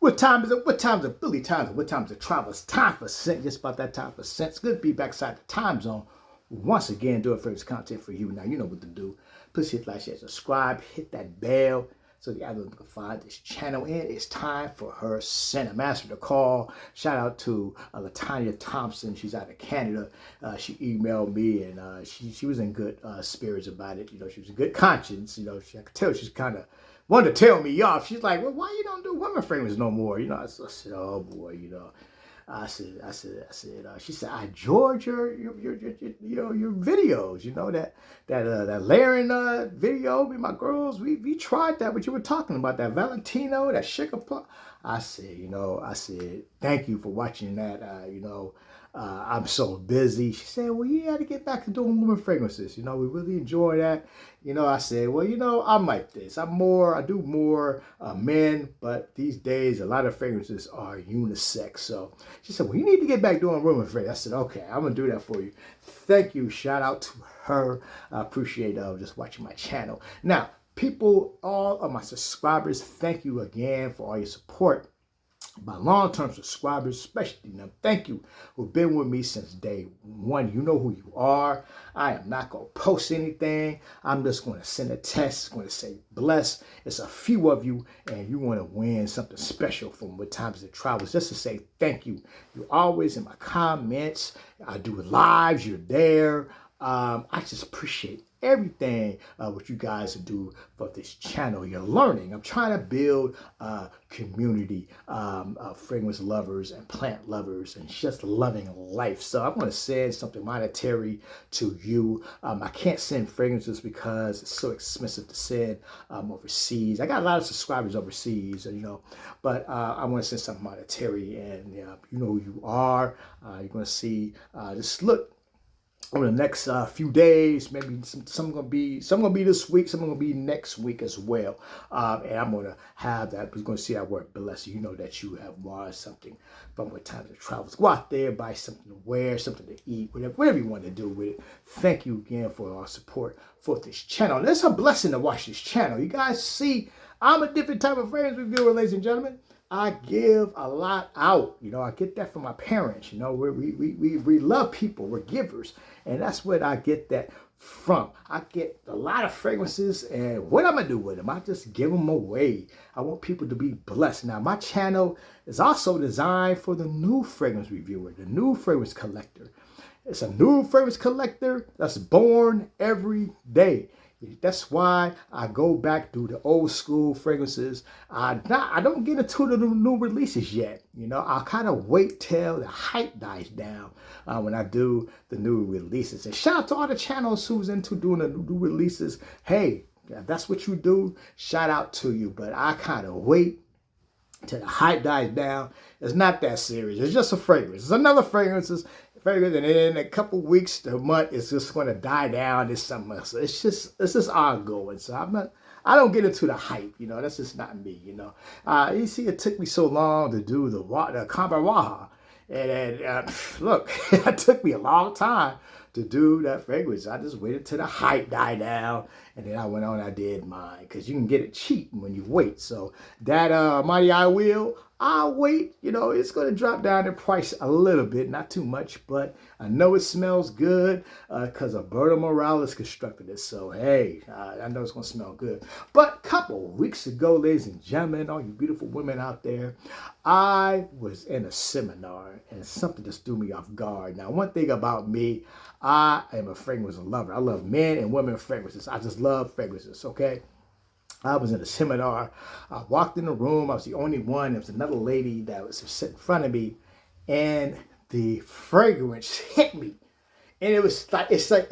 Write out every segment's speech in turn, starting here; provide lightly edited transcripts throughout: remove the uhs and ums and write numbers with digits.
What time is it? What time is it? Billy times. What time is it? Travel. It's time for scent. Just about that time for scent. It's good to be back inside the time zone. Once again, doing famous content for you. Now, you know what to do. Please hit like, share, subscribe, hit that bell so the other can find this channel. And it's time for her scent. I'm answering the call. Shout out to Latanya Thompson. She's out of Canada. She emailed me and she was in good spirits about it. You know, she was in good conscience. You know, I could tell she's kind of wanted to tell me off. She's like, well, why you don't do women fragrance no more? You know, I said, oh boy, you know. She said, I enjoyed your videos, you know, that layering video with my girls. We tried that, what you were talking about, that Valentino, that sugar plum. I said, thank you for watching that. I'm so busy. She said, well, you got to get back to doing women fragrances. You know, we really enjoy that. You know, I said, well, you know, I'm like this. I do more men, but these days a lot of fragrances are unisex. So she said, well, you need to get back doing women fragrances. I said, okay, I'm going to do that for you. Thank you. Shout out to her. I appreciate just watching my channel. Now, people, all of my subscribers, thank you again for all your support. My long-term subscribers, especially them, thank you who've been with me since day one. You know who you are. I am not going to post anything. I'm just going to send a text, going to say bless. It's a few of you, and you want to win something special from What Times It Travels. Just to say thank you. You're always in my comments. I do lives. You're there. I just appreciate everything what you guys do for this channel. You're learning. I'm trying to build a community of fragrance lovers and plant lovers and just loving life. So I'm going to send something monetary to you. I can't send fragrances because it's so expensive to send overseas. I got a lot of subscribers overseas, you know, but I want to send something monetary, and you know who you are. You're going to see just look over the next few days. Maybe some gonna be this week, some gonna be next week as well. And I'm gonna have that. We're gonna see that word bless. You know that you have won something from What Times It Travels. Go out there, buy something to wear, something to eat, whatever you want to do with it. Thank you again for our support for this channel. It's a blessing to watch this channel. You guys see, I'm a different type of fragrance reviewer, ladies and gentlemen. I give a lot out. You know, I get that from my parents. You know, we love people. We're givers. And that's what I get that from. I get a lot of fragrances, and what I'm going to do with them, I just give them away. I want people to be blessed. Now, my channel is also designed for the new fragrance reviewer, the new fragrance collector. It's a new fragrance collector that's born every day. That's why I go back to the old school fragrances. I don't get into the new releases yet. You know, I'll kind of wait till the hype dies down when I do the new releases. And shout out to all the channels who's into doing the new releases. Hey, if that's what you do, shout out to you. But I kind of wait till the hype dies down. It's not that serious. It's just a fragrance. It's another fragrance, and in a couple weeks to a month, it's just going to die down. It's something else. It's just ongoing. So I don't get into the hype. You know, that's just not me. You know, you see, it took me so long to do the Kamarawaha, and look, it took me a long time to do that fragrance. I just waited till the hype died down, and then I went on. I did mine, because you can get it cheap when you wait. So that Mighty I'll wait. You know, it's going to drop down in price a little bit, not too much, but I know it smells good because Alberto Morales constructed it. So, hey, I know it's going to smell good. But a couple of weeks ago, ladies and gentlemen, all you beautiful women out there, I was in a seminar, and something just threw me off guard. Now, one thing about me, I am a fragrance lover. I love men and women fragrances. I just love fragrances, okay? I was in a seminar. I walked in the room. I was the only one. There was another lady that was sitting in front of me, and the fragrance hit me. And it was like, it's like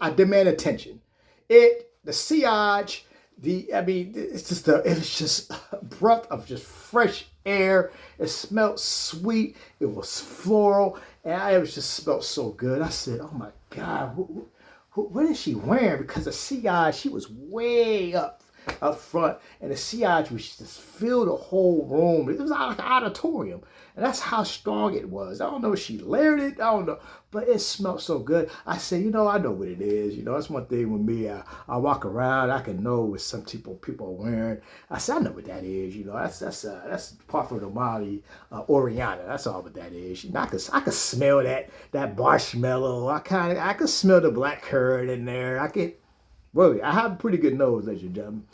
I demand attention. The sillage, it's just a breath of just fresh air. It smelled sweet. It was floral, and it just smelled so good. I said, oh my God, what is she wearing? Because the sillage, she was way up. up front, and the sillage was just filled the whole room. It was like an auditorium, and that's how strong it was. I don't know if she layered it, I don't know, but it smelled so good. I said, you know, I know what it is. You know, that's one thing with me. I walk around, I can know what some people are wearing. I said, I know what that is. You know, that's part of Molly Oriana. That's all what that is. You know, I could smell that marshmallow. I could smell the black currant in there. Really, I have a pretty good nose, ladies and gentlemen,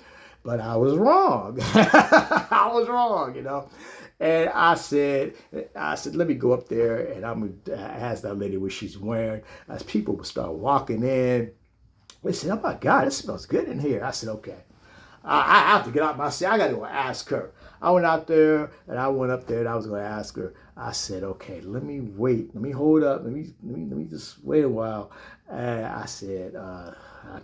but I was wrong. I was wrong, you know. And I said, let me go up there and I'm gonna ask that lady what she's wearing. As people would start walking in, they said, "Oh my God, it smells good in here." I said, "Okay." I have to get out my seat. I got to go ask her. I went out there and I went up there and I was going to ask her. I said, "Okay, let me wait. Let me hold up. Let me just wait a while." And I said, "I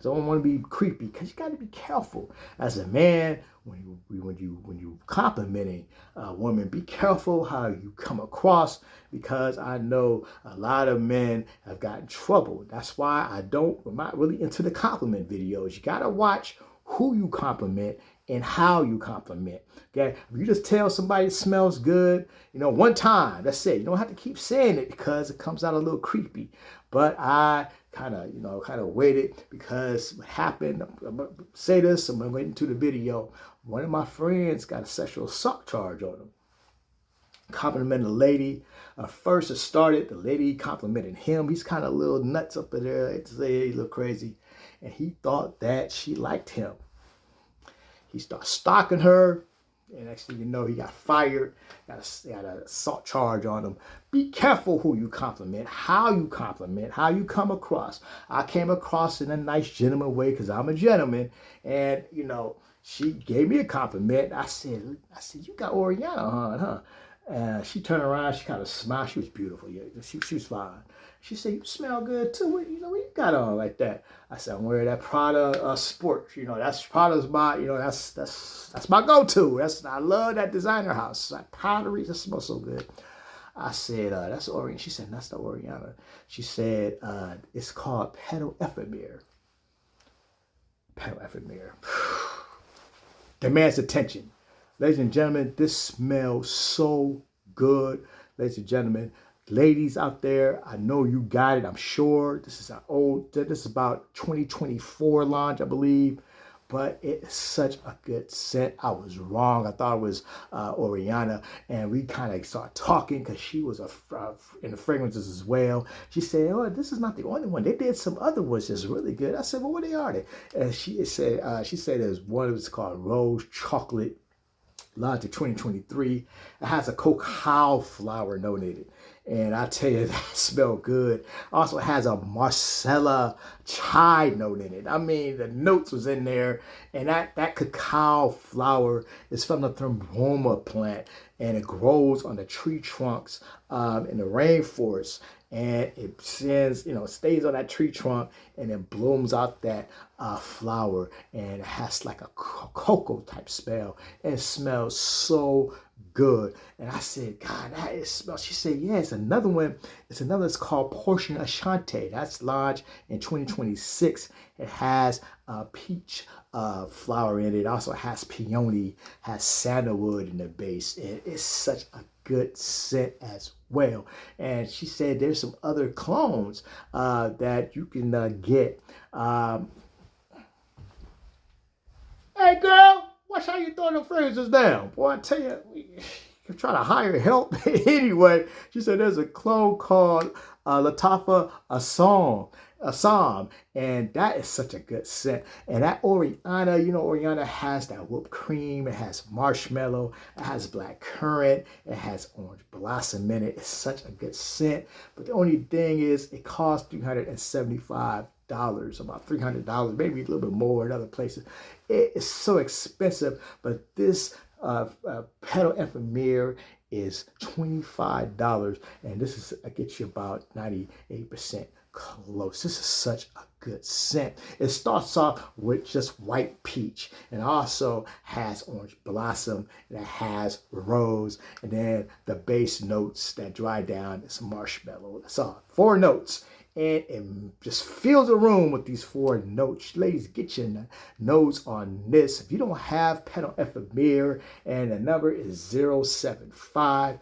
don't want to be creepy because you got to be careful as a man when you complimenting a woman. Be careful how you come across because I know a lot of men have gotten trouble. That's why I'm not really into the compliment videos. You got to watch who you compliment and how you compliment. Okay, if you just tell somebody it smells good, you know, one time, that's it. You don't have to keep saying it because it comes out a little creepy. But I kind of waited because what happened, I'm gonna say this, I'm gonna wait into the video. One of my friends got a sexual assault charge on him. Complimented a lady. First it started, the lady complimented him. He's kind of a little nuts up in there. He's a little crazy. And he thought that she liked him. He started stalking her. And next thing you know, he got fired. Got an assault charge on him. Be careful who you compliment, how you come across. I came across in a nice gentleman way because I'm a gentleman. And, you know, she gave me a compliment. I said, "You got Oriana on, huh?" And she turned around, she kind of smiled. She was beautiful. Yeah, she was fine. She said, "You smell good too. What you got on like that?" I said, "I'm wearing that Prada sport. You know, that's Prada's my, you know, that's my go-to. I love that designer house. That pottery, that smells so good." I said, "That's Oriana." She said, "That's the Oriana." She said, "It's called Petal Ephemera." Petal Ephemera. Demands attention. Ladies and gentlemen, this smells so good. Ladies and gentlemen, ladies out there, I know you got it. I'm sure this is this is about 2024 launch, I believe, but it's such a good scent. I was wrong. I thought it was Oriana, and we kind of started talking because she was in the fragrances as well. She said, "Oh, this is not the only one. They did some other ones that's really good." I said, "Well, what are they?" And she said there's one that was called Rose Chocolate. Launched in 2023. It has a cacao flower note in it. And I tell you, that smells good. Also has a Marcella chai note in it. I mean, the notes was in there. And that cacao flower is from the Thromoma plant. And it grows on the tree trunks in the rainforest. And it stays on that tree trunk and then blooms out that flower. And it has like a cocoa type smell. And it smells so good. And I said, "God, that is smell." She said, "Yeah, it's another one. It's called Portion Ashante. That's launched in 2026. It has peach flower in it. It also has peony, has sandalwood in the base. It's such a good scent as well." And she said there's some other clones that you can get. Hey girl, watch how you throw the phrases down. Boy, I tell you, you're trying to hire help. Anyway, she said there's a clone called Latafa Assam, and that is such a good scent. And that Oriana, Oriana has that whipped cream, it has marshmallow, it has black currant, it has orange blossom in it. It's such a good scent. But the only thing is it costs $375. About $300, maybe a little bit more in other places. It is so expensive, but this Petal Ephemera is $25, and this gets you about 98% close. This is such a good scent. It starts off with just white peach and also has orange blossom and it has rose, and then the base notes that dry down is marshmallow. That's all. 4 notes. and it just fills the room with these 4 notes. Ladies, get your notes on this. If you don't have Petal Ephemera, and the number is 075,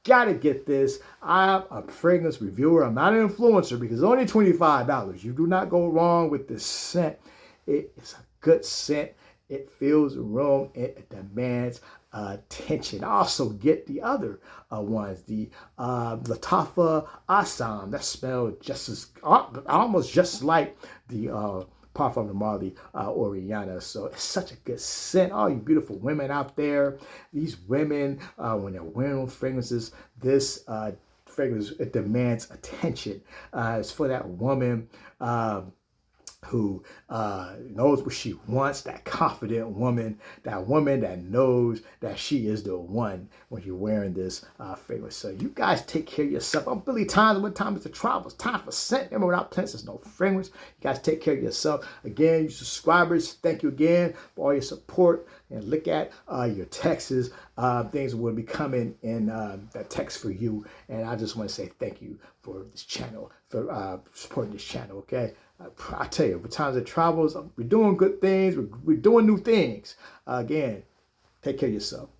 gotta get this. I'm a fragrance reviewer. I'm not an influencer because it's only $25. You do not go wrong with this scent. It is a good scent. It fills the room. It demands attention. I also get the other ones, the Latafa Assam. That smelled just as almost just like the Parfum de Marley Oriana. So it's such a good scent. All you beautiful women out there, these women, when they're wearing fragrances, this fragrance, it demands attention. It's for that woman who knows what she wants, that confident woman, that knows that she is the one when you're wearing this fragrance. So you guys take care of yourself. I'm Billy Times. What time is the travel? It's time for scent. Remember, without plants, there's no fragrance. You guys take care of yourself. Again, you subscribers, thank you again for all your support. And look at your texts. Things will be coming in that text for you. And I just want to say thank you for this channel, for supporting this channel, okay? I tell you, with times it travels, we're doing good things. We're doing new things. Again, take care of yourself.